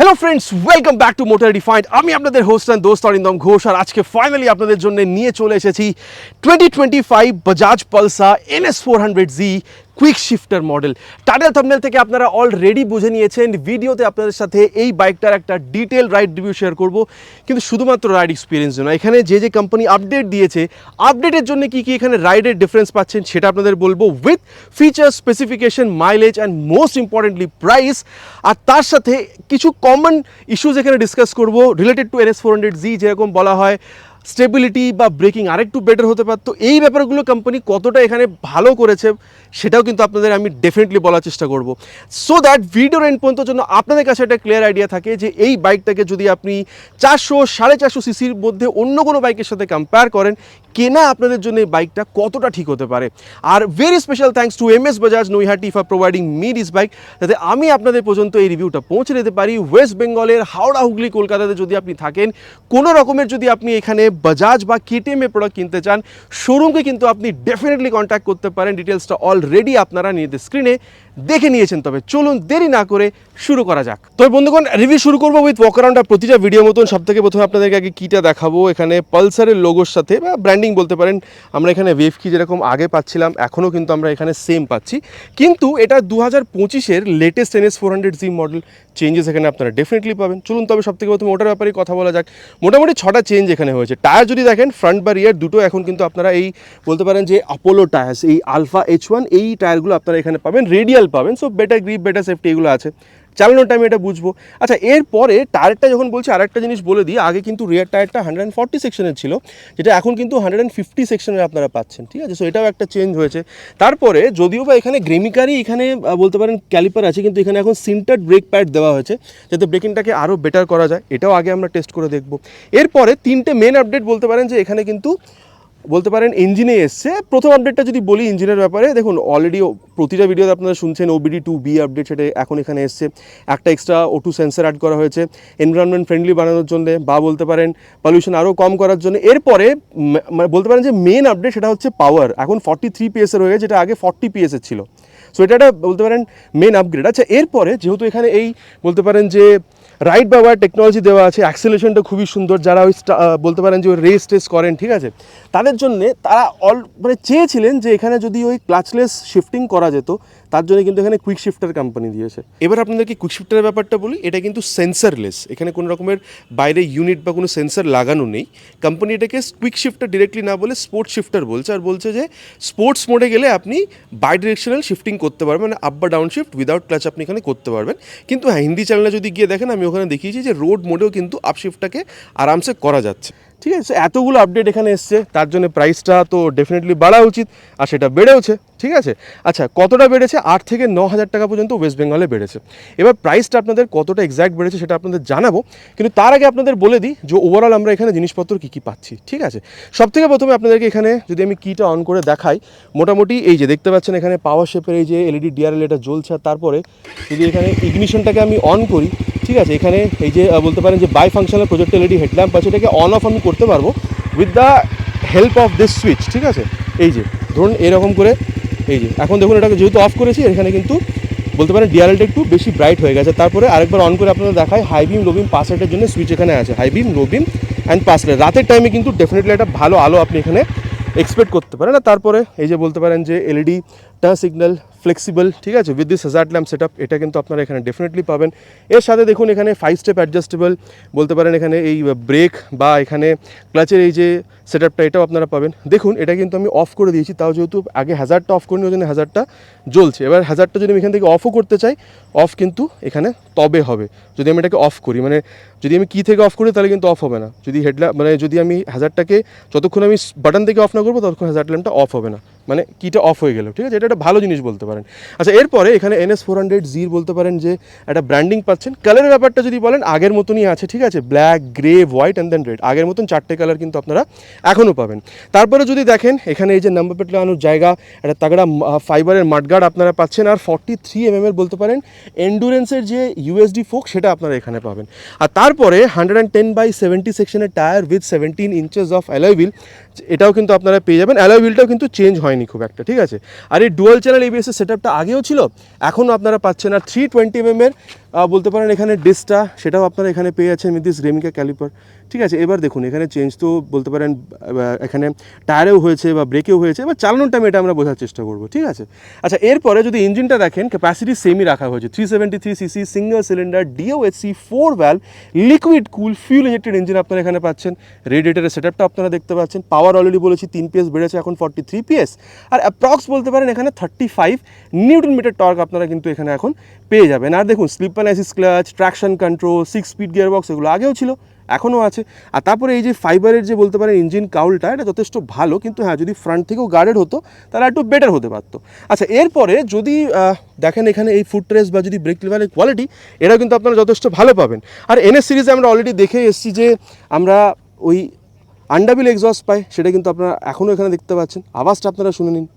Hello friends, welcome back to motor defined. আমি আপনাদের host and দোস্ত অরিন্দম ঘোষ, আর আজকে ফাইনালি আপনাদের জন্য নিয়ে চলে এসেছি 2025 Bajaj Pulsar NS400Z quick shifter model. Title thumbnail থেকে আপনারা অলরেডি বুঝে নিয়েছেন, ভিডিওতে আপনাদের সাথে এই বাইকটার একটা ডিটেল রাইড রিভিউ শেয়ার করব, কিন্তু শুধুমাত্র রাইড এক্সপিরিয়েন্স জন্য। এখানে যে যে কোম্পানি আপডেট দিয়েছে, আপডেটের জন্য কি কি এখানে রাইডের ডিফারেন্স পাচ্ছেন সেটা আপনাদের বলবো, with feature, specification, mileage and most importantly price. আর তার সাথে কিছু কমন ইস্যুস এখানে ডিসকাস করব রিলেটেড টু NS400Z। যেরকম বলা হয় স্টেবিলিটি বা ব্রেকিং আরেকটু বেটার হতে পারতো, এই ব্যাপারগুলো কোম্পানি কতটা এখানে ভালো করেছে সেটাও কিন্তু আপনাদের আমি ডেফিনেটলি বলার চেষ্টা করব, সো দ্যাট ভিডিওর এন্ড পর্যন্ত জন্য আপনাদের কাছে একটা ক্লিয়ার আইডিয়া থাকে যে এই বাইকটাকে যদি আপনি 400-450 সিসির মধ্যে অন্য কোনো বাইকের সাথে কম্পেয়ার করেন, কেনা আপনাদের জন্য এই বাইকটা কতটা ঠিক হতে পারে। Are very special thanks to MS Bajaj Naihati for providing me this bike, যাতে আমি আপনাদের পর্যন্ত এই রিভিউটা পৌঁছে দিতে পারি। ওয়েস্ট বেঙ্গলের হাওড়া, হুগলি, কলকাতাতে যদি আপনি থাকেন, কোনো রকমের যদি আপনি এখানে বাজাজ বা KTM এর প্রোডাক্ট কিনতে চান, শোরুমকে কিন্তু আপনি ডেফিনেটলি কন্ট্যাক্ট করতে পারেন। ডিটেলসটা অলরেডি আপনারা নিজেদের স্ক্রিনে দেখে নিয়েছেন। তবে চলুন দেরি না করে শুরু করা যাক। তবে বন্ধুগণ, রিভিউ শুরু করবো উইথ ওয়াক অ্যারাউন্ড। প্রতিটা ভিডিও মতন সবথেকে প্রথমে আপনাদেরকে আগে কিটা দেখাবো। এখানে পালসারের লোগোর সাথে বা ব্র্যান্ডিং বলতে পারেন, আমরা এখানে ওয়েভ কি যেরকম আগে পাচ্ছিলাম এখনও কিন্তু আমরা এখানে সেম পাচ্ছি, কিন্তু এটা 2025-এর লেটেস্ট NS400Z মডেল। চেঞ্জেস এখানে আপনারা ডেফিনেটলি পাবেন। চলুন তবে সবথেকে প্রথমে ওটার ব্যাপারে কথা বলা যাক। মোটামুটি 6টা চেঞ্জ এখানে হয়েছে। টায়ার যদি দেখেন, ফ্রন্ট বা রিয়ার দুটো এখন কিন্তু আপনারা এই বলতে পারেন যে অ্যাপোলো টায়ার্স, এই আলফা H1 এই টায়ারগুলো আপনারা এখানে পাবেন, রেডিয়াল পাবেন। So better grip, better safety এগুলো আছে। চালানোর টাইমে এটা বুঝবো। আচ্ছা, এরপরে টায়ারটা যখন বলছি, আরেকটা জিনিস বলে দিই। আগে কিন্তু রিয়ার টায়ারটা 140 সেকশনের ছিল, যেটা এখন কিন্তু 150 সেকশনের আপনারা পাচ্ছেন, ঠিক আছে? সো এটাও একটা চেঞ্জ হয়েছে। তারপরে যদিও বা এখানে গ্রেমিকারই এখানে বলতে পারেন ক্যালিপার আছে, কিন্তু এখানে এখন সিন্টার্ড ব্রেক প্যাড দেওয়া হয়েছে, যাতে ব্রেকিংটাকে আরও বেটার করা যায়। এটাও আগে আমরা টেস্ট করে দেখব। এরপরে 3টে মেন আপডেট বলতে পারেন যে এখানে কিন্তু বলতে পারেন ইঞ্জিনে এসছে। প্রথম আপডেটটা যদি বলি ইঞ্জিনের ব্যাপারে, দেখুন অলরেডি প্রতিটা ভিডিওতে আপনারা শুনছেন OBD2B আপডেট, সেটা এখন এখানে এসছে। একটা এক্সট্রা O2 সেন্সার অ্যাড করা হয়েছে এনভায়রনমেন্ট ফ্রেন্ডলি বানানোর জন্য, বা বলতে পারেন পলিউশন আরও কম করার জন্য। এরপরে বলতে পারেন যে মেন আপডেট সেটা হচ্ছে পাওয়ার, এখন 43 PS এর হয়ে গেছে, যেটা আগে 40 PS এর ছিল। সো এটা একটা বলতে পারেন মেন আপগ্রেড। আচ্ছা, এরপরে যেহেতু এখানে এই বলতে পারেন যে রাইড বা ওয়ার টেকনোলজি দেওয়া আছে, অ্যাক্সেলেশনটা খুবই সুন্দর। যারা ওই বলতে পারেন যে ওই রেস টেস করেন, ঠিক আছে, তাদের জন্যে তারা মানে চেয়েছিলেন যে এখানে যদি ওই ক্লাচলেস শিফটিং করা যেত, তার জন্য কিন্তু এখানে কুইক শিফটার কোম্পানি দিয়েছে। এবার আপনাদেরকে কুইক শিফটারের ব্যাপারটা বলি। এটা কিন্তু সেন্সারলেস, এখানে কোনো রকমের বাইরে ইউনিট বা কোনো সেন্সার লাগানো নেই। কোম্পানি এটাকে কুইক শিফটার ডিরেক্টলি না বলে স্পোর্টস শিফটার বলছে, আর বলছে যে স্পোর্টস মোডে গেলে আপনি বাই ডিরেকশনাল শিফটিং করতে পারবেন, মানে আপ বা ডাউন শিফট উইদাউট ক্লাচ আপনি এখানে করতে পারবেন। কিন্তু হ্যাঁ, হিন্দি চ্যানেলে যদি গিয়ে দেখেন, আমি ওখানে দেখিয়েছি যে রোড মোডেও কিন্তু আপ শিফটটাকে আরামসে করা যাচ্ছে, ঠিক আছে? এতগুলো আপডেট এখানে এসছে, তার জন্য প্রাইসটা তো ডেফিনেটলি বাড়া উচিত, আর সেটা বেড়েওছে, ঠিক আছে? আচ্ছা, কতটা বেড়েছে? 8 থেকে 9,000 টাকা পর্যন্ত ওয়েস্ট বেঙ্গলে বেড়েছে। এবার প্রাইসটা আপনাদের কতটা এক্স্যাক্ট বেড়েছে সেটা আপনাদের জানাবো, কিন্তু তার আগে আপনাদের বলে দিই যে ওভারঅল আমরা এখানে জিনিসপত্র কী কী পাচ্ছি, ঠিক আছে? সবথেকে প্রথমে আপনাদেরকে এখানে যদি আমি কিটা অন করে দেখাই, মোটামুটি এই যে দেখতে পাচ্ছেন এখানে পাওয়ার শেপের এই যে LED DRL এটা জ্বলছে। আর তারপরে যদি এখানে ইগনিশনটাকে আমি অন করি, ঠিক আছে, এখানে এই যে বলতে পারেন যে bi functional project LED headlamp আছে, এটাকে অন অফ আমি করতে পারবো with the help of this switch, ঠিক আছে? এই যে ধরুন এরকম করে, এই যে এখন দেখুন এটাকে যেহেতু অফ করেছি, এখানে কিন্তু বলতে পারেন ডিআরএলটা একটু বেশি ব্রাইট হয়ে গেছে। তারপরে আরেকবার অন করে আপনাদের দেখায়, হাই বিম, লো বিম, পাস লাইটের জন্য সুইচ এখানে আছে। High beam, low beam and pass light. রাতের টাইমে কিন্তু ডেফিনেটলি একটা ভালো আলো আপনি এখানে এক্সপেক্ট করতে পারেন। আর তারপরে এই যে বলতে পারেন যে LED টাচ সিগন্যাল ফ্লেক্সিবল, ঠিক আছে, with this Hazard lamp setup, এটা কিন্তু আপনারা এখানে ডেফিনেটলি পাবেন। এর সাথে দেখুন এখানে 5 স্টেপ অ্যাডজাস্টেবল, বলতে পারেন এখানে এই ব্রেক বা এখানে ক্লাচের এই যে সেটআপটা, এটাও আপনারা পাবেন। দেখুন এটা কিন্তু আমি অফ করে দিয়েছি, তাও যেহেতু আগে হ্যাজার্ডটা অফ করিনি, ওই জন্য হ্যাজার্ডটা জ্বলছে। এবার হ্যাজার্ডটা যদি আমি এখান থেকে অফও করতে চাই, অফ কিন্তু এখানে তবে হবে যদি আমি এটাকে অফ করি, মানে যদি আমি কি থেকে অফ করি তাহলে কিন্তু অফ হবে না। যদি হেডল্যাম্প মানে যদি আমি হ্যাজার্ডটাকে যতক্ষণ আমি বাটন থেকে অফ না করবো, ততক্ষণ হ্যাজার্ড ল্যাম্পটা অফ হবে না, মানে কিটা অফ হয়ে গেল, ঠিক আছে? এটা একটা ভালো জিনিস বলতে পারেন। আচ্ছা, এরপরে এখানে NS400Z বলতে পারেন যে একটা ব্র্যান্ডিং পাচ্ছেন। কালারের ব্যাপারটা যদি বলেন, আগের মতনই আছে, ঠিক আছে, black, grey, white and then red. আগের মতন 4টে কালার কিন্তু আপনারা এখনও পাবেন। তারপরে যদি দেখেন এখানে এই যে নাম্বার প্লেট লাগানোর জায়গা, একটা তাগড়া ফাইবারের মাডগার্ড আপনারা পাচ্ছেন। আর 43 mm এর বলতে পারেন এন্ডুরেন্সের যে USD ফোক, সেটা আপনারা এখানে পাবেন। আর তারপরে 110/70 সেকশনের tyre with 17 inches of alloy wheel, এটাও কিন্তু আপনারা পেয়ে যাবেন। অ্যালয় হুইলটাও কিন্তু চেঞ্জ হয়নি খুব একটা, ঠিক আছে। আর এই ডুয়াল চ্যানেল এবিএস এর সেটআপটা আগেও ছিল, এখনও আপনারা পাচ্ছেন। আর 320 mm এর বলতে পারেন এখানে ডিসটা, সেটাও আপনারা এখানে পেয়ে যাচ্ছেন উইথ দিস রেমিকা ক্যালিপার, ঠিক আছে। এবার দেখুন এখানে চেঞ্জ তো বলতে পারেন এখানে টায়ারেও হয়েছে বা ব্রেকেও হয়েছে, এবার চালানোর টাইমে এটা আমরা বোঝার চেষ্টা করবো, ঠিক আছে। আচ্ছা, এরপরে যদি ইঞ্জিনটা দেখেন, ক্যাপাসিটি সেমই রাখা হয়েছে, 373 CC single cylinder DOHC 4 valve liquid cool fuel injected engine আপনারা এখানে পাচ্ছেন। রেডিয়েটারের সেটআপটা আপনারা দেখতে পাচ্ছেন। পাওয়ার অলরেডি বলেছি 3 PS বেড়েছে, এখন 43 PS। আর অ্যাপ্রক্স বলতে পারেন এখানে 35 নিউটন মিটার টর্ক আপনারা কিন্তু এখানে এখন পেয়ে যাবেন। আর দেখুন slip assist clutch, traction control, 6 speed gear box, এগুলো আগেও ছিল, এখনও আছে। আর তারপরে এই যে ফাইবারের যে বলতে পারেন ইঞ্জিন কাউলটা, এটা যথেষ্ট ভালো, কিন্তু হ্যাঁ যদি ফ্রন্ট থেকেও গার্ডেড হতো তাহলে একটু বেটার হতে পারতো। আচ্ছা, এরপরে যদি দেখেন এখানে এই ফুট রেস্ট বা যদি ব্রেক লিভারের কোয়ালিটি, এটা কিন্তু আপনারা যথেষ্ট ভালো পাবেন। আর এনএস সিরিজে আমরা অলরেডি দেখে এসেছি যে আমরা ওই আন্ডাবিল এক্সস্ট পাই, সেটা কিন্তু আপনারা এখনও এখানে দেখতে পাচ্ছেন। আওয়াজটা আপনারা শুনে নিন।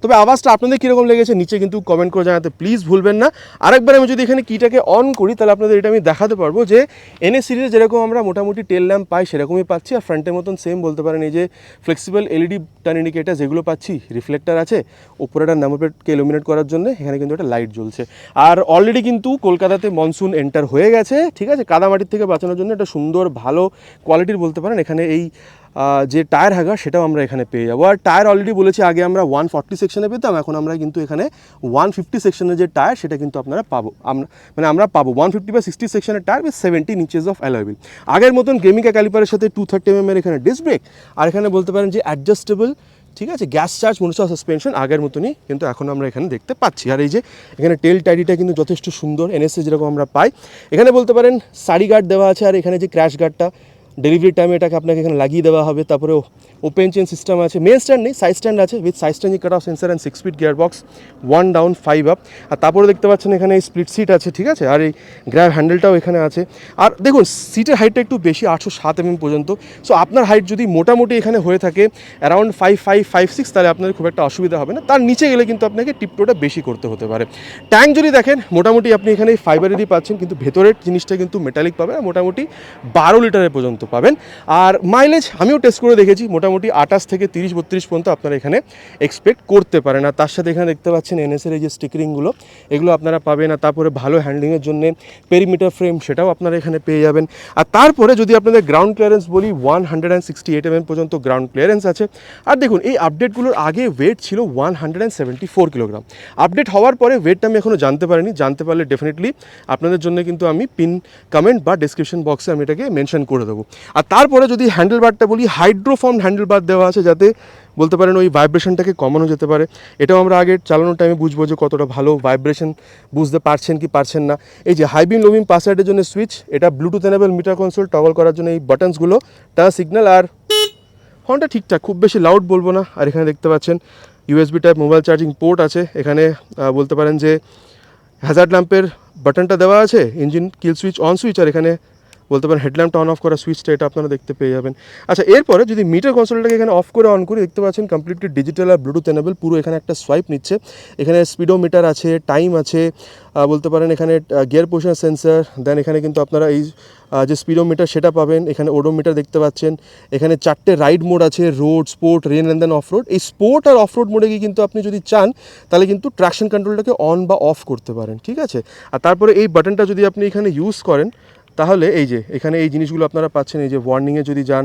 তবে আওয়াজটা আপনাদের কীরকম লেগেছে নিচে কিন্তু কমেন্ট করে জানাতে প্লিজ ভুলবেন না। আরেকবার আমি যদি এখানে কিটাকে অন করি, তাহলে আপনাদের এটা আমি দেখাতে পারবো যে এনএস সিরিজে যেরকম আমরা মোটামুটি টেল ল্যাম্প পাই সেরকমই পাচ্ছি। আর ফ্রন্টের মতন সেম বলতে পারেন এই যে ফ্লেক্সিবল এলইডি টার্ন ইন্ডিকেটার যেগুলো পাচ্ছি, রিফ্লেক্টার আছে, ওপরে একটা নাম্বার প্লেটকে ইলুমিনেট করার জন্য এখানে কিন্তু একটা লাইট জ্বলছে। আর অলরেডি কিন্তু কলকাতাতে মনসুন এন্টার হয়ে গেছে, ঠিক আছে। কাদামাটির থেকে বাঁচানোর জন্য একটা সুন্দর ভালো কোয়ালিটির বলতে পারেন এখানে এই যে টায়ার হ্যাগার, সেটাও আমরা এখানে পেয়ে যাবো। আর টায়ার অলরেডি বলেছি আগে আমরা 140 সেকশনে পেতাম, এখন আমরা কিন্তু এখানে 150 সেকশনের যে টায়ার সেটা কিন্তু আপনারা পাবো। আমরা পাবো 150 বা 60 সেকশনের tyre with 70 inches of alloy wheel. আগের মতন গেমিকা ক্যালিপারের সাথে 230 mm এর এখানে ডিস্ক ব্রেক, আর এখানে বলতে পারেন যে অ্যাডজাস্টেবল, ঠিক আছে, গ্যাস চার্জ মনোসা সাসপেনশন আগের মতনই কিন্তু এখন আমরা এখানে দেখতে পাচ্ছি। আর এই যে এখানে টেল টাইডিটা কিন্তু যথেষ্ট সুন্দর, এনএসএ যেরকম আমরা পাই। এখানে বলতে পারেন সারি গার্ড দেওয়া আছে, আর এখানে যে ক্র্যাশ গার্ডটা ডেলিভারি টাইমে এটাকে আপনাকে এখানে লাগিয়ে দেওয়া হবে। তারপরে ওপেন চেন সিস্টেম আছে, মেন স্ট্যান্ড নেই, সাইড স্ট্যান্ড আছে with side stand cut off sensor and 6 speed gear box, 1 down 5 up. আর তারপরে দেখতে পাচ্ছেন এখানে এই স্প্লিট সিট আছে, ঠিক আছে। আর এই গ্র্যাব হ্যান্ডেলটাও এখানে আছে। আর দেখুন সিটের হাইটটা একটু বেশি, 807 mm পর্যন্ত। সো আপনার হাইট যদি মোটামুটি এখানে হয়ে থাকে অ্যারাউন্ড 5'5", 5'6", তাহলে আপনাদের খুব একটা অসুবিধা হবে না। তার নিচে গেলে কিন্তু আপনাকে টিপটোটা বেশি করতে হতে পারে। ট্যাঙ্ক যদি দেখেন মোটামুটি আপনি এখানে ফাইবারেরই পাচ্ছেন, কিন্তু ভেতরের জিনিসটা কিন্তু মেটালিক পাবেন, মোটামুটি 12 লিটারের পর্যন্ত পাবেন। আর মাইলেজ আমিও টেস্ট করে দেখেছি, মোটামুটি 28 থেকে 30-32 পর্যন্ত আপনারা এখানে এক্সপেক্ট করতে পারেন। আর তার সাথে এখানে দেখতে পাচ্ছেন এনএসের এই যে স্টিকারিংগুলো, এগুলো আপনারা পাবেন। আর তারপরে ভালো হ্যান্ডলিংয়ের জন্য পেরিমিটার ফ্রেম, সেটাও আপনারা এখানে পেয়ে যাবেন। আর তারপরে যদি আপনাদের গ্রাউন্ড ক্লিয়ারেন্স বলি, 168 mm পর্যন্ত গ্রাউন্ড ক্লিয়ারেন্স আছে। আর দেখুন এই আপডেটগুলোর আগে ওয়েট ছিল 174 কিলোগ্রাম। আপডেট হওয়ার পরে ওয়েটটা আমি এখনও জানতে পারিনি, জানতে পারলে ডেফিনেটলি আপনাদের জন্য কিন্তু আমি পিন কমেন্ট বা ডিসক্রিপশন বক্সে আমি এটাকে মেনশন করে দেবো। আর তারপরে যদি হ্যান্ডেলবারটা বলি, হাইড্রোফর্ম হ্যান্ডেলবার দেওয়া আছে, যাতে বলতে পারেন ওই ভাইব্রেশনটাকে কমানো যেতে পারে। এটাও আমরা আগে চালানোর টাইমে বুঝবো যে কতটা ভালো ভাইব্রেশন বুঝতে পারছেন কি পারছেন না। এই যে হাই বিম লো বিম পাসওয়ার্ডের জন্য সুইচ, এটা Bluetooth enable metre console, toggle করার জন্য এই বাটনসগুলো, টাচ সিগন্যাল। আর হর্নটা ঠিকঠাক, খুব বেশি লাউড বলবো না। আর এখানে দেখতে পাচ্ছেন USB type mobile charging port আছে। এখানে বলতে পারেন যে হ্যাজার্ড ল্যাম্পের বাটনটা দেওয়া আছে, engine kill switch on switch, আর এখানে বলতে পারেন হেডল্যাম্পটা অন অফ করা সুইচটা, এটা আপনারা দেখতে পেয়ে যাবেন। আচ্ছা, এরপরে যদি মিটার কনসোলটাকে এখানে অফ করে অন করে দেখতে পাচ্ছেন কমপ্লিটলি ডিজিটাল আর ব্লুটুথ এনেবল, পুরো এখানে একটা সোয়াইপ নিচ্ছে। এখানে স্পিডোমিটার আছে, টাইম আছে, বলতে পারেন এখানে গিয়ার পজিশন সেন্সার, দেন এখানে কিন্তু আপনারা এই যে স্পিডোমিটার সেটা পাবেন। এখানে ওডোমিটার দেখতে পাচ্ছেন। এখানে 4টে রাইড মোড আছে, road, sport, rain and then off road. এই স্পোর্ট আর অফ রোড মোডে গিয়ে কিন্তু আপনি যদি চান তাহলে কিন্তু ট্র্যাকশন কন্ট্রোলটাকে অন বা অফ করতে পারেন, ঠিক আছে। আর তারপরে এই বাটনটা যদি আপনি এখানে ইউজ করেন, তাহলে এই যে এখানে এই জিনিসগুলো আপনারা পাচ্ছেন। এই যে ওয়ার্নিংয়ে যদি যান,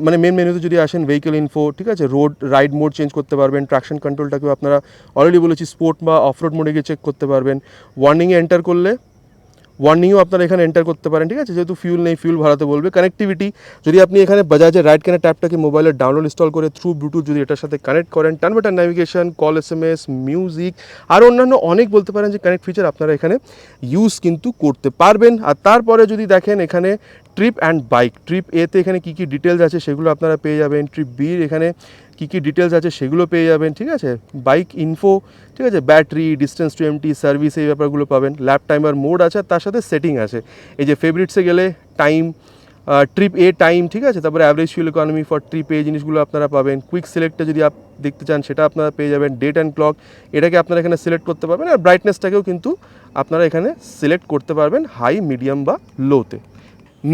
মানে মেন মেনুতে যদি আসেন, ভেহিকল ইনফো, ঠিক আছে, রোড রাইড মোড চেঞ্জ করতে পারবেন। ট্র্যাকশন কন্ট্রোলটাকেও আপনারা অলরেডি বলেছি স্পোর্ট বা অফ রোড মোডে গিয়ে চেক করতে পারবেন। ওয়ার্নিংয়ে এন্টার করলে ওয়ার্নিংও আপনারা এখানে এন্টার করতে পারেন, ঠিক আছে, যেহেতু ফিউল নেই, ফিউল ভরাতে বলবে। কানেক্টিভিটি, যদি আপনি এখানে বাজাজের রাইট কানেক্ট অ্যাপটাকে মোবাইলে ডাউনলোড ইনস্টল করে থ্রু ব্লুটুথ যদি এটার সাথে কানেক্ট করেন, turn by turn navigation, call, SMS, music আর অন্যান্য অনেক বলতে পারেন যে কানেক্ট ফিচার আপনারা এখানে ইউজ কিন্তু করতে পারবেন। আর তারপরে যদি দেখেন এখানে ট্রিপ অ্যান্ড বাইক, ট্রিপ এতে এখানে কী কী ডিটেলস আছে সেগুলো আপনারা পেয়ে যাবেন। ট্রিপ বির এখানে কী কী ডিটেলস আছে সেগুলো পেয়ে যাবেন, ঠিক আছে। বাইক ইনফো, ঠিক আছে, battery, distance to empty, service, এই ব্যাপারগুলো পাবেন। ল্যাপ টাইমার মোড আছে, আর তার সাথে সেটিং আছে। এই যে ফেভারিটসে গেলে টাইম, ট্রিপ এ টাইম, ঠিক আছে, তারপরে average fuel economy for trip এ জিনিসগুলো আপনারা পাবেন। কুইক সিলেক্টটা যদি দেখতে চান সেটা আপনারা পেয়ে যাবেন। ডেট অ্যান্ড ক্লক এটাকে আপনারা এখানে সিলেক্ট করতে পারবেন, আর ব্রাইটনেসটাকেও কিন্তু আপনারা এখানে সিলেক্ট করতে পারবেন হাই, মিডিয়াম বা লোতে।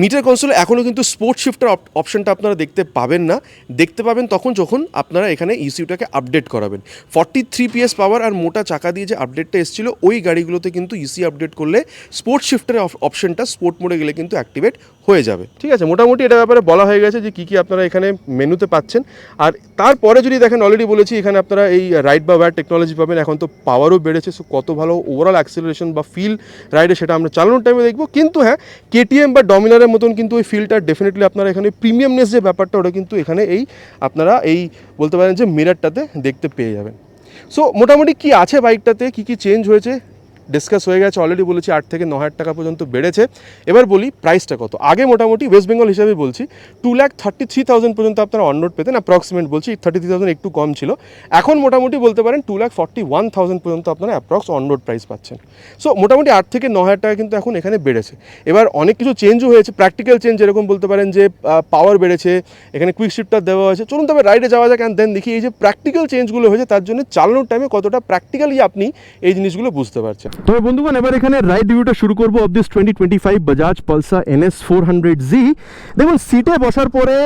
মিটার কনসোলে এখনও কিন্তু স্পোর্ট শিফটার অপশনটা আপনারা দেখতে পাবেন না, দেখতে পাবেন তখন যখন আপনারা এখানে ইসিউটাকে আপডেট করাবেন। 43 PS পাওয়ার আর মোটা চাকা দিয়ে যে আপডেটটা এসেছিলো ওই গাড়িগুলোতে কিন্তু ইসি আপডেট করলে স্পোর্ট শিফটারের অপশনটা স্পোর্ট মোডে গেলে কিন্তু অ্যাক্টিভেট হয়ে যাবে। ঠিক আছে, মোটামুটি এটা ব্যাপারে বলা হয়ে গেছে যে কী কী আপনারা এখানে মেনুতে পাচ্ছেন। আর তারপরে যদি দেখেন, অলরেডি বলেছি এখানে আপনারা এই রাইড বা ওয়্যার টেকনোলজি পাবেন। এখন তো পাওয়ারও বেড়েছে, সো কত ভালো ওভারঅল অ্যাক্সিলারেশন বা ফিল রাইডে সেটা আমরা চালানোর টাইমে দেখবো। কিন্তু হ্যাঁ, কেটিএম বা ডমিনারের মতন কিন্তু ওই ফিলটা ডেফিনেটলি আপনারা এখানে প্রিমিয়ামনেস যে ব্যাপারটা ওটা কিন্তু এখানে আপনারা বলতে পারেন যে মিরারটাতে দেখতে পেয়ে যাবেন। সো মোটামুটি কি আছে বাইকটাতে, কি কি চেঞ্জ হয়েছে ডিসকাস হয়ে গেছে, অলরেডি বলেছি 8 থেকে 9,000 টাকা পর্যন্ত বেড়েছে। এবার বলি প্রাইসটা কত। আগে মোটামুটি ওয়েস্ট বেঙ্গল হিসাবে বলছি 2,33,000 পর্যন্ত আপনারা অন রোড পেতেন, অ্যাপ্রক্সিমেট বলছি 33,000 একটু কম ছিল। এখন মোটামুটি বলতে পারেন 2,41,000 পর্যন্ত আপনারা অ্যাপ্রক্স অন রোড প্রাইস পাচ্ছেন। সো মোটামুটি 8 থেকে 9,000 টাকা কিন্তু এখন এখানে বেড়েছে। এবার অনেক কিছু চেঞ্জও হয়েছে, প্র্যাকটিক্যাল চেঞ্জ যেরকম বলতে পারেন যে পাওয়ার বেড়েছে, এখানে কুইক শিফটার দেওয়া হয়েছে। চলুন তবে রাইডে যাওয়া যাক, অ্যান্ড দেন দেখি এই যে প্র্যাকটিক্যাল চেঞ্জগুলো হয়েছে তার জন্য চালানোর টাইমে কতটা প্র্যাকটিক্যালি আপনি এই জিনিসগুলো বুঝতে পারছেন। তবে বন্ধুগণ, এবার এখানে রাইড রিভিউটা শুরু করব of this 2025 Bajaj Pulsar NS 400Z। দেখুন, সিটে বসার পরে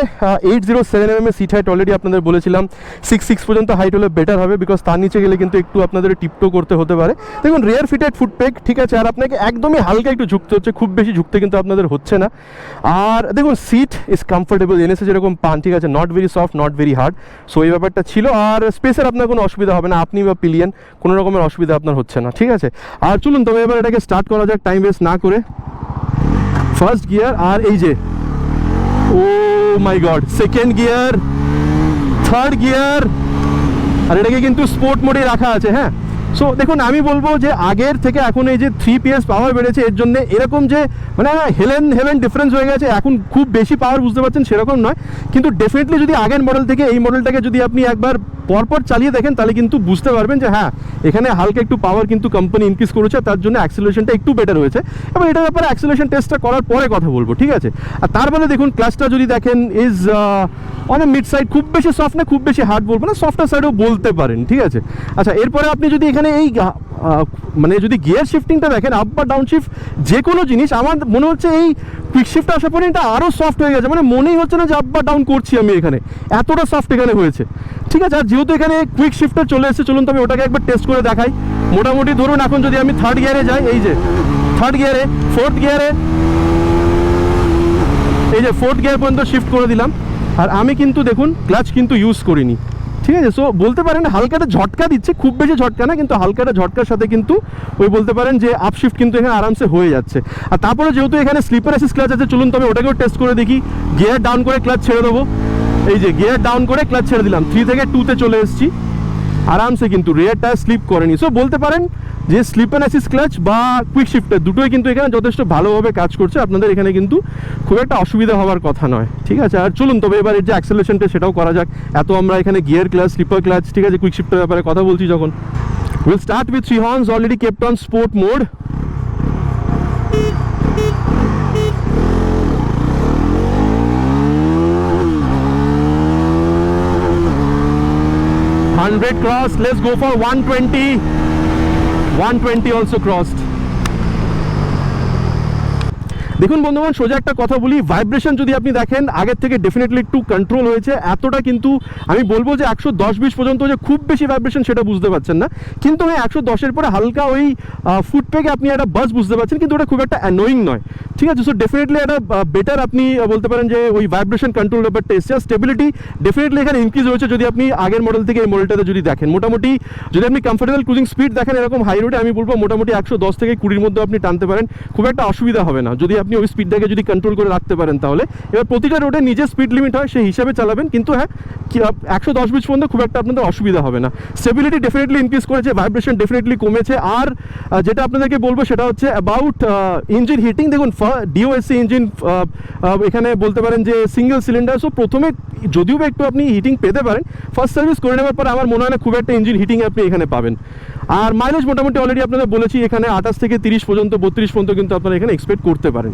807 mm সিট হাইট অলরেডি আপনাদের বলেছিলাম 6'6" পর্যন্ত হাইট হলে বেটার হবে, বিকজ তার নিচে গেলে কিন্তু একটু আপনাদের টিপটো করতে হতে পারে। দেখুন, রিয়ার ফিটেড ফুটপেক ঠিক আছে, আর আপনাকে একদমই হালকা একটু ঝুঁকতে হচ্ছে, খুব বেশি ঝুঁকতে কিন্তু আপনাদের হচ্ছে না। আর দেখুন, সিট ইজ কমফোর্টেবল, NS যেরকম পান, ঠিক আছে, not very soft, not very hard. So এই ব্যাপারটা ছিল। আর স্পেসের আপনার কোনো অসুবিধা হবে না, আপনি বা পিলিয়ন কোনো রকমের অসুবিধা আপনার হচ্ছে না, ঠিক আছে। আর চলুন তবে এবার এটাকে স্টার্ট করা যাক টাইম ওয়েস্ট না করে। ফার্স্ট গিয়ার, আর এই যে oh my god, second gear, third gear, আর এটাকে কিন্তু স্পোর্ট মোডে রাখা আছে। হ্যাঁ, সো দেখুন, আমি বলবো যে আগের থেকে এখন এই যে 3 PS পাওয়ার বেড়েছে, এর জন্য এরকম যে মানে হেভেন ডিফারেন্স হয়ে গেছে। এখন খুব বেশি পাওয়ার বুঝতে পারছেন সেরকম নয়, কিন্তু ডেফিনেটলি যদি আগের মডেল থেকে এই মডেলটাকে যদি আপনি একবার পরপর চালিয়ে দেখেন তাহলে কিন্তু বুঝতে পারবেন যে হ্যাঁ, এখানে হালকা একটু পাওয়ার কিন্তু কোম্পানি ইনক্রিজ করেছে, তার জন্য অ্যাক্সিলারেশনটা একটু বেটার হয়েছে। এবং এটার ব্যাপারে অ্যাক্সিলারেশন টেস্টটা করার পরে কথা বলবো, ঠিক আছে। আর তারপরে দেখুন, ক্লাচটা যদি দেখেন ইজ অনেক মিড সাইড, খুব বেশি সফট না, খুব বেশি হার্ড বলবো না, সফটার সাইডও বলতে পারেন, ঠিক আছে। আচ্ছা, এরপরে আপনি যদি এখানে মানে যদি গিয়ার শিফটিংটা দেখেন, আপ বা ডাউন শিফট যে কোনো জিনিস, আমার মনে হচ্ছে এই কুইক শিফট আসার পরে এটা আরও সফট হয়ে গেছে। মানে মনেই হচ্ছে না যে আপ বা ডাউন করছি আমি এখানে, এতটা সফট এখানে হয়েছে, ঠিক আছে। আর যেহেতু এখানে কুইক শিফটার চলে এসেছে, চলুন তবে ওটাকে একবার টেস্ট করে দেখাই। মোটামুটি ধরুন এখন যদি আমি থার্ড গিয়ারে যাই, এই যে থার্ড গিয়ারে, ফোর্থ গিয়ারে, এই যে ফোর্থ গিয়ার পর্যন্ত শিফট করে দিলাম। আর আমি কিন্তু দেখুন ক্লাচ কিন্তু ইউজ করিনি, ঠিক আছে। সো বলতে পারেন হালকাটা ঝটকা দিচ্ছে, খুব বেশি ঝটকা না, কিন্তু হালকাটা ঝটকার সাথে কিন্তু ওই বলতে পারেন যে আপ শিফট কিন্তু এখানে আরামসে হয়ে যাচ্ছে। আর তারপরে যেহেতু এখানে স্লিপার অ্যাসিস্ট ক্লাচ আছে, চলুন তবে ওটাকেও টেস্ট করে দেখি। গিয়ার ডাউন করে ক্লাচ ছেড়ে দেবো, এই যে গিয়ার ডাউন করে ক্লাচ ছেড়ে দিলাম, 3 থেকে 2-তে চলে এসেছি আরামসে, কিন্তু রিয়ারটা স্লিপ করেনি। সো বলতে পারেন যে স্লিপ অ্যান্ড অ্যাসিস্ট ক্লাচ বা কুইক শিফটার দুটোই কিন্তু এখানে যথেষ্ট ভালোভাবে কাজ করছে, আপনাদের এখানে কিন্তু খুব একটা অসুবিধা হওয়ার কথা নয়, ঠিক আছে। আর চলুন তবে এবার এর যে অ্যাক্সেলারেশনটা সেটাও করা যাক। এত আমরা এখানে গিয়ার ক্লাচ, স্লিপার ক্লাচ, ঠিক আছে, কুইক শিফটার ব্যাপারে কথা বলছি যখন। Will start with 3 horns already kept on sport mode. $100 crossed, let's go for 120. 120 also crossed. দেখুন বন্ধুগণ, সোজা একটা কথা বলি, ভাইব্রেশন যদি আপনি দেখেন আগের থেকে ডেফিনেটলি একটু কন্ট্রোল হয়েছে। এতটা কিন্তু আমি বলবো যে 110-20 পর্যন্ত যে খুব বেশি ভাইব্রেশন সেটা বুঝতে পারছেন না, কিন্তু হ্যাঁ 110-এর পরে হালকা ওই ফুটপেকে আপনি একটা বাস বুঝতে পারছেন, কিন্তু ওটা খুব একটা অ্যানোয়িং নয়, ঠিক আছে। সো ডেফিনেটলি একটা বেটার আপনি বলতে পারেন যে ওই ভাইব্রেশন কন্ট্রোল ব্যাপারটা এসছে। স্টেবিলিটি ডেফিনেটলি এখানে ইনক্রিজ হয়েছে যদি আপনি আগের মডেল থেকে এই মডেলটাতে যদি দেখেন। মোটামুটি যদি আপনি কমফোর্টেবল ক্রুজিং স্পিড দেখেন এরকম হাই রোডে, আমি বলবো মোটামুটি 110 থেকে 20-র মধ্যে আপনি টানতে পারেন, খুব একটা অসুবিধা হবে না যদি আপনি ওই স্পিডটাকে যদি কন্ট্রোল করে রাখতে পারেন। তাহলে এবার প্রতিটা রোডে নিজের স্পিড লিমিট হয়, সেই হিসাবে চালাবেন, কিন্তু হ্যাঁ 110-20 পর্যন্ত খুব একটা আপনাদের অসুবিধা হবে না। স্টেবিলিটি ডেফিনেটলি ইনক্রিজ করেছে, ভাইব্রেশন ডেফিনেটলি কমেছে। আর যেটা আপনাদেরকে বলবো সেটা হচ্ছে অ্যাবাউট ইঞ্জিন হিটিং। দেখুন ডিওএসসি ইঞ্জিন এখানে বলতে পারেন যে সিঙ্গেল সিলিন্ডার, সো প্রথমে যদিও একটু আপনি হিটিং পেতে পারেন, ফার্স্ট সার্ভিস করে নেওয়ার পর আমার মনে হয় না খুব একটা ইঞ্জিন হিটিং আপনি এখানে পাবেন। আর মাইলেজ মোটামুটি অলরেডি আপনাদের বলেছি এখানে 28 থেকে 30 পর্যন্ত, 32 পর্যন্ত কিন্তু আপনারা এখানে এক্সপেক্ট করতে পারেন।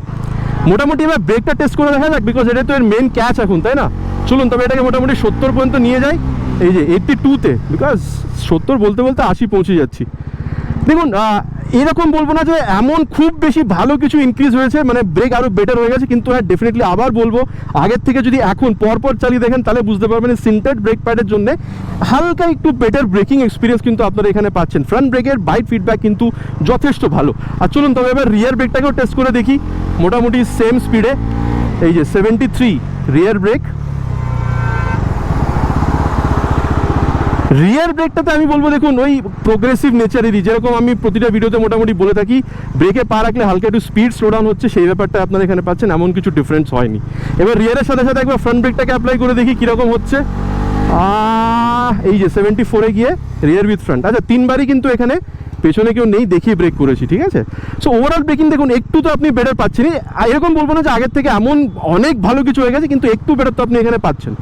মোটামুটি এবার ব্রেকটা টেস্ট করে দেখা যাক, বিকজ এটা তো এর মেন ক্যাচ এখন, তাই না? চলুন তবে এটাকে মোটামুটি 70 পর্যন্ত নিয়ে যাই, এই যে 82-তে, বিকজ 70 বলতে বলতে 80 পৌঁছে যাচ্ছি। দেখুন এরকম বলবো না যে এমন খুব বেশি ভালো কিছু ইনক্রিজ হয়েছে, মানে ব্রেক আরও বেটার হয়ে গেছে, কিন্তু হ্যাঁ ডেফিনেটলি আবার বলবো আগের থেকে যদি এখন পরপর চালিয়ে দেখেন তাহলে বুঝতে পারবেন সিন্টেড ব্রেক প্যাডের জন্য হালকা একটু বেটার ব্রেকিং এক্সপিরিয়েন্স কিন্তু আপনারা এখানে পাচ্ছেন। ফ্রন্ট ব্রেকের বাইট ফিডব্যাক কিন্তু যথেষ্ট ভালো। আর চলুন তবে এবার রিয়ার ব্রেকটাকেও টেস্ট করে দেখি, মোটামুটি সেম স্পিডে, এই যে 73 রিয়ার ব্রেক। রিয়ার ব্রেকটাতে আমি বলবো দেখুন ওই প্রোগ্রেসিভ নেচারেরই, যেরকম আমি প্রতিটা ভিডিওতে মোটামুটি বলে থাকি ব্রেকে পা রাখলে হালকা একটু স্পিড স্লো ডাউন হচ্ছে, সেই ব্যাপারটা আপনারা এখানে পাচ্ছেন, এমন কিছু ডিফারেন্স হয়নি। এবার রিয়ারের সাথে সাথে একবার ফ্রন্ট ব্রেকটাকে অ্যাপ্লাই করে দেখি কীরকম হচ্ছে। এই যে 74-এ গিয়ে রিয়ার উইথ ফ্রন্ট, আচ্ছা 3বারই কিন্তু এখানে পেছনে কেউ নেই দেখিয়ে ব্রেক করেছি, ঠিক আছে? সো ওভারঅল ব্রেকিং দেখুন একটু তো আপনি বেটার পাচ্ছেনই, এরকম বলবো না যে আগের থেকে এমন অনেক ভালো কিছু হয়ে গেছে, কিন্তু একটু বেটার তো আপনি এখানে পাচ্ছেন,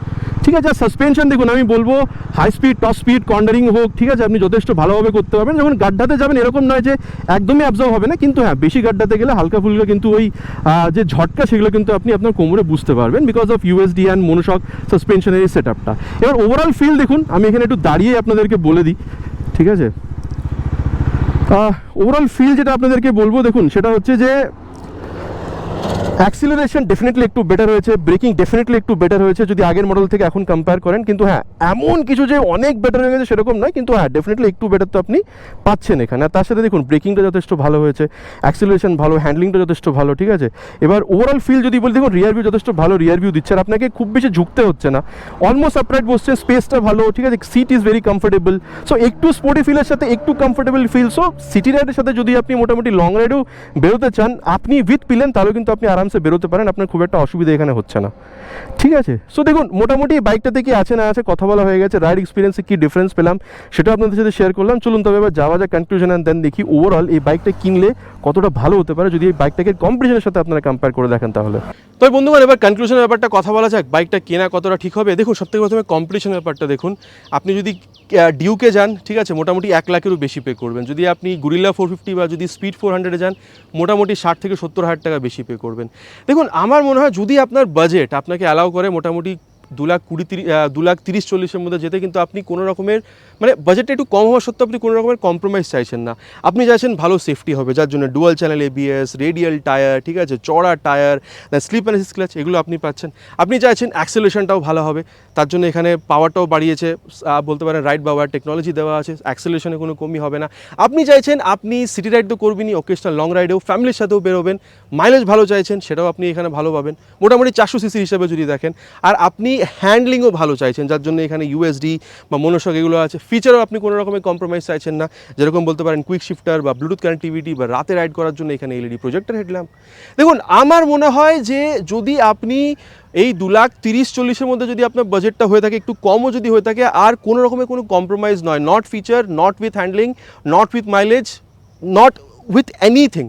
ঠিক আছে? আর সাসপেনশন দেখুন, আমি বলবো high speed top speed cornering হোক, ঠিক আছে, আপনি যথেষ্ট ভালোভাবে করতে পারবেন। যখন গাড্ডাতে যাবেন এরকম নয় যে একদমই অ্যাবজর্ব হবে না, কিন্তু হ্যাঁ বেশি গাড্ডাতে গেলে হালকা ফুলকা কিন্তু ওই যে ঝটকা সেগুলো কিন্তু আপনি আপনার কোমরে বুঝতে পারবেন, because of USD and monoshock সাসপেনশনের এই সেট আপটা। এবার ওভারঅল ফিল দেখুন, আমি এখানে একটু দাঁড়িয়ে আপনাদেরকে বলে দিই, ঠিক আছে? ওভারঅল ফিল যেটা আপনাদেরকে বলবো দেখুন সেটা হচ্ছে যে অ্যাক্সিলারেশন ডেফিনেটলি একটু বেটার হয়েছে, ব্রেকিং ডেফিনেটলি একটু বেটার হয়েছে যদি আগের মডেল থেকে এখন কম্পেয়ার করেন, কিন্তু হ্যাঁ এমন কিছু যে অনেক বেটার হয়ে গেছে সেরকম নয়, কিন্তু হ্যাঁ ডেফিনেটলি একটু বেটার তো আপনি পাচ্ছেন এখানে। আর তার সাথে দেখুন ব্রেকিংটা যথেষ্ট ভালো হয়েছে, অ্যাক্সিলারেশন ভালো, হ্যান্ডলিংটা যথেষ্ট ভালো, ঠিক আছে? এবার ওভারঅল ফিল যদি বলি দেখুন রিয়ার ভিউ যথেষ্ট ভালো রিয়ার ভিউ দিচ্ছে, আর আপনাকে খুব বেশি ঝুঁকতে হচ্ছে না, অলমোস্ট আপরাইট বসছেন, স্পেসটা ভালো, ঠিক আছে? Seat is very comfortable, so একটু স্পোর্টি ফিলের সাথে একটু কমফোর্টেবল ফিল। সো সিটি রাইডের সাথে যদি আপনি মোটামুটি লং রাইডেও বেরোতে চান, আপনি উইথ পিলেন তাহলেও কিন্তু আপনি আরামসে বেরোতে পারেন, আপনার খুব একটা অসুবিধা এখানে হচ্ছে না, ঠিক আছে? সো দেখুন মোটামুটি বাইকটাতে কি আছে না আছে কথা বলা হয়ে গেছে, রাইড এক্সপিরিয়েন্সে কি ডিফারেন্স পেলাম সেটা আপনাদের সাথে শেয়ার করলাম। চলুন তবে এবার যাওয়া যায় কনক্লুশন অ্যান্ড দেন দেখি ওভারঅল এই বাইকটা কিনলে কতটা ভালো হতে পারে যদি এই বাইকটাকে কম্পিটিশনের সাথে আপনারা কম্পেয়ার করে দেখেন তাহলে। তো বন্ধুগণ এবার কনক্লুশনের ব্যাপারটা কথা বলা যাক, বাইকটা কেনা কতটা ঠিক হবে। দেখুন সবথেকে প্রথমে কম্পিটিশনের ব্যাপারটা দেখুন, আপনি যদি ডিউকে যান, ঠিক আছে, মোটামুটি 1 লাখেরও বেশি পে করবেন। যদি আপনি গুরিল্লা 450 বা যদি স্পিড 400-এ যান, মোটামুটি 60 থেকে 70 হাজার টাকা বেশি পে করবেন। দেখুন আমার মনে হয় যদি আপনার বাজেট আপনাকে অ্যালাউ করে মোটামুটি 2,30,40,000-এর মধ্যে যেতে, কিন্তু আপনি কোনো রকমের মানে বাজেটটা একটু কম হওয়া সত্ত্বেও আপনি কোনো রকমের কম্প্রোমাইজ চাইছেন না। আপনি চাইছেন ভালো সেফটি হবে, যার জন্য dual channel ABS, radial tyre, ঠিক আছে, চড়া tyre, slip and assist clutch, এগুলো আপনি পাচ্ছেন। আপনি চাইছেন অ্যাক্সেলারেশনটাও ভালো হবে, তার জন্য এখানে পাওয়ারটাও বাড়িয়েছে, বলতে পারেন রাইড পাওয়ার টেকনোলজি দেওয়া আছে, অ্যাক্সেলারেশনে কোনো কমই হবে না। আপনি চাইছেন আপনি সিটি রাইড তো করবেনই, ওকেশনাল লং রাইডেও ফ্যামিলির সাথেও বেরোবেন, মাইলেজ ভালো চাইছেন সেটাও আপনি এখানে ভালো পাবেন, মোটামুটি 400 সিসি হিসাবে যদি দেখেন। আর আপনি হ্যান্ডলিংও ভালো চাইছেন, যার জন্য এখানে ইউএসডি বা মনোশক এগুলো আছে। ফিচারও আপনি কোনো রকমের কম্প্রোমাইজ চাইছেন না, যেরকম বলতে পারেন কুইক শিফটার বা ব্লুটুথ কানেক্টিভিটি বা রাতে রাইড করার জন্য এখানে এলইডি প্রজেক্টর হেডল্যাম্প। দেখুন আমার মনে হয় যে যদি আপনি এই 2,30,40,000-এর মধ্যে যদি আপনার বাজেটটা হয়ে থাকে, একটু কমও যদি হয়ে থাকে, আর কোনো রকমের কোনো কম্প্রোমাইজ নয়, not feature, not with handling, not with mileage, not with anything,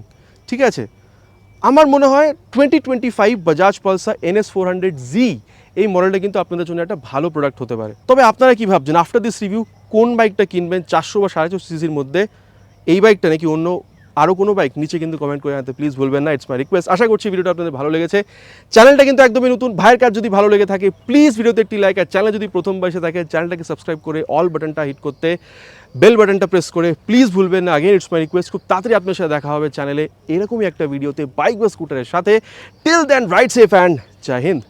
ঠিক আছে, আমার মনে হয় 2025 বাজাজ পালসার NS 400Z এই মডেলটা কিন্তু আপনাদের জন্য একটা ভালো প্রোডাক্ট হতে পারে। তবে আপনারা কি ভাবছেন আফটার দিস রিভিউ, কোন বাইকটা কিনবেন 400 বা 450 সিসির মধ্যে? এই বাইকটা নাকি অন্য আরও কোনো বাইক? নিচে কিন্তু কমেন্ট করে জানাতে প্লিজ বলবেন না, ইটস মাই রিকোয়েস্ট। আশা করছি ভিডিওটা আপনাদের ভালো লেগেছে। চ্যানেলটা কিন্তু একদমই নতুন, ভাইয়ের কাজ যদি ভালো লেগে থাকে প্লিজ ভিডিওতে একটি লাইক, আর চ্যানেল যদি প্রথমবার এসে থাকে চ্যানেলটাকে সাবস্ক্রাইব করে অল বাটনটা হিট করতে, বেল বাটনটা প্রেস করে প্লিজ ভুলবেন না। আগেন ইটস মাই রিকোয়েস্ট, খুব তাড়াতাড়ি আপনার সাথে দেখা হবে চ্যানেলে এরকমই একটা ভিডিওতে বাইক বা স্কুটারের সাথে। Till then ride safe and জয় হিন্দ।